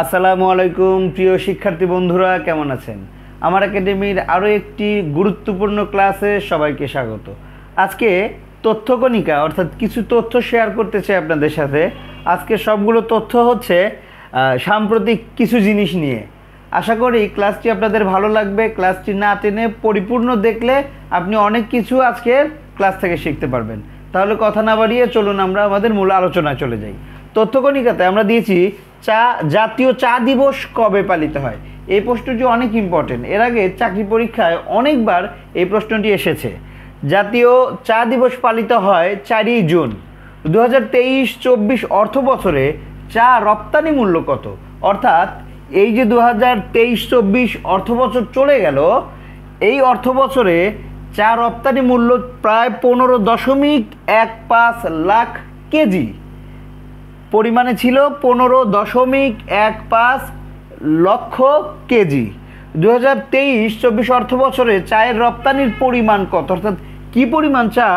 আসসালামু আলাইকুম প্রিয় শিক্ষার্থী বন্ধুরা, কেমন আছেন? আমার একাডেমির আরও একটি গুরুত্বপূর্ণ ক্লাসে সবাইকে স্বাগত। আজকে তথ্যকণিকা অর্থাৎ কিছু তথ্য শেয়ার করতে চাই আপনাদের সাথে। আজকে সবগুলো তথ্য হচ্ছে সাম্প্রতিক কিছু জিনিস নিয়ে। আশা করি ক্লাসটি আপনাদের ভালো লাগবে। ক্লাসটি না টেনে পরিপূর্ণ দেখলে আপনি অনেক কিছু আজকের ক্লাস থেকে শিখতে পারবেন। তাহলে কথা না বাড়িয়ে চলুন আমরা আমাদের মূল আলোচনায় চলে যাই। তথ্যকণিকাতে আমরা দিয়েছি জাতীয় চা দিবস কবে পালিত হয়। এই প্রশ্নটি অনেক ইম্পর্টেন্ট। এর আগে চাকরি পরীক্ষায় অনেকবার এই প্রশ্নটি এসেছে। জাতীয় চা দিবস পালিত হয় 4ই জুন। 2023-24 অর্থ বছরে চা রপ্তানি মূল্য কত? অর্থাৎ এই যে 2023-24 অর্থ বছর চলে গেল, এই অর্থ বছরে চা রপ্তানি মূল্য প্রায় 15.15 লাখ কেজি পরিমাণে ছিল। 15.15 লক্ষ কেজি। 2023-24 অর্থ বছরে চায়ের রপ্তানির পরিমাণ কত? অর্থাৎ কী পরিমাণ চা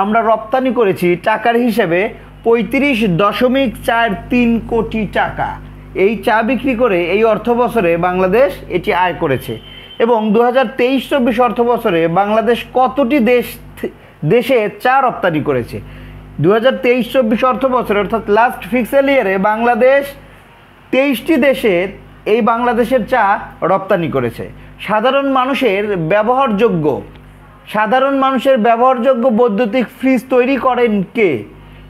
আমরা রপ্তানি করেছি টাকার হিসেবে? 35.43 কোটি টাকা। এই চা বিক্রি করে এই অর্থ বছরে বাংলাদেশ এটি আয় করেছে। এবং 2023-24 অর্থ বছরে বাংলাদেশ কতটি দেশে চা রপ্তানি করেছে? 2023-24 অর্থ বছরে অর্থাৎ লাস্ট ফিক্সেল ইয়ারে বাংলাদেশ 23টি দেশে এই বাংলাদেশের চা রপ্তানি করেছে। সাধারণ মানুষের ব্যবহারযোগ্য বৈদ্যুতিক ফ্রিজ তৈরি করেন কে?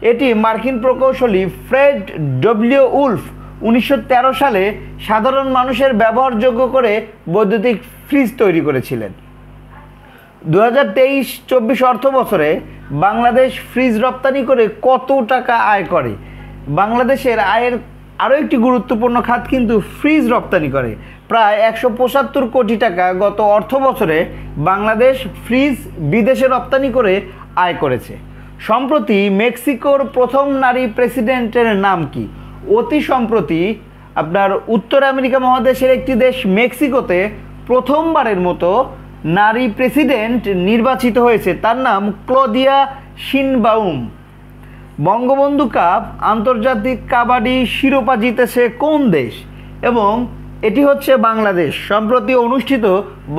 এটি মার্কিন প্রকৌশলী ফ্রেড ডব্লিউ উলফ 1913 সালে সাধারণ মানুষের ব্যবহারযোগ্য করে বৈদ্যুতিক ফ্রিজ তৈরি করেছিলেন। 2023-24 অর্থ বছরে বাংলাদেশ ফ্রিজ রপ্তানি করে কত টাকা আয় করে? বাংলাদেশের আয়ের আরও একটি গুরুত্বপূর্ণ খাত কিন্তু ফ্রিজ রপ্তানি করে। প্রায় 175 কোটি টাকা গত অর্থ বছরে বাংলাদেশ ফ্রিজ বিদেশে রপ্তানি করে আয় করেছে। সম্প্রতি মেক্সিকোর প্রথম নারী প্রেসিডেন্টের নাম কি? অতি সম্প্রতি আপনার উত্তর আমেরিকা মহাদেশের একটি দেশ মেক্সিকোতে প্রথমবারের মতো নারী প্রেসিডেন্ট নির্বাচিত হয়েছে। তার নাম ক্লদিয়া শিনবাউম। বঙ্গবন্ধু কাপ আন্তর্জাতিক কাবাডি শিরোপা জিতেছে কোন দেশ? এবং এটি হচ্ছে বাংলাদেশ। সম্প্রতি অনুষ্ঠিত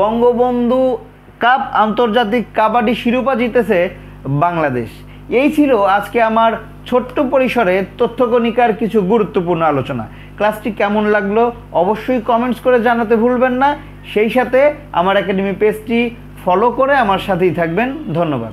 বঙ্গবন্ধু কাপ আন্তর্জাতিক কাবাডি শিরোপা জিতেছে বাংলাদেশ। এই ছিল আজকে আমার ছোট্ট পরিসরে তথ্যকণিকার কিছু গুরুত্বপূর্ণ আলোচনা। ক্লাসটি কেমন লাগলো অবশ্যই কমেন্টস করে জানাতে ভুলবেন না। সেই সাথে আমার একাডেমি পেজটি ফলো করে আমার সাথেই থাকবেন। ধন্যবাদ।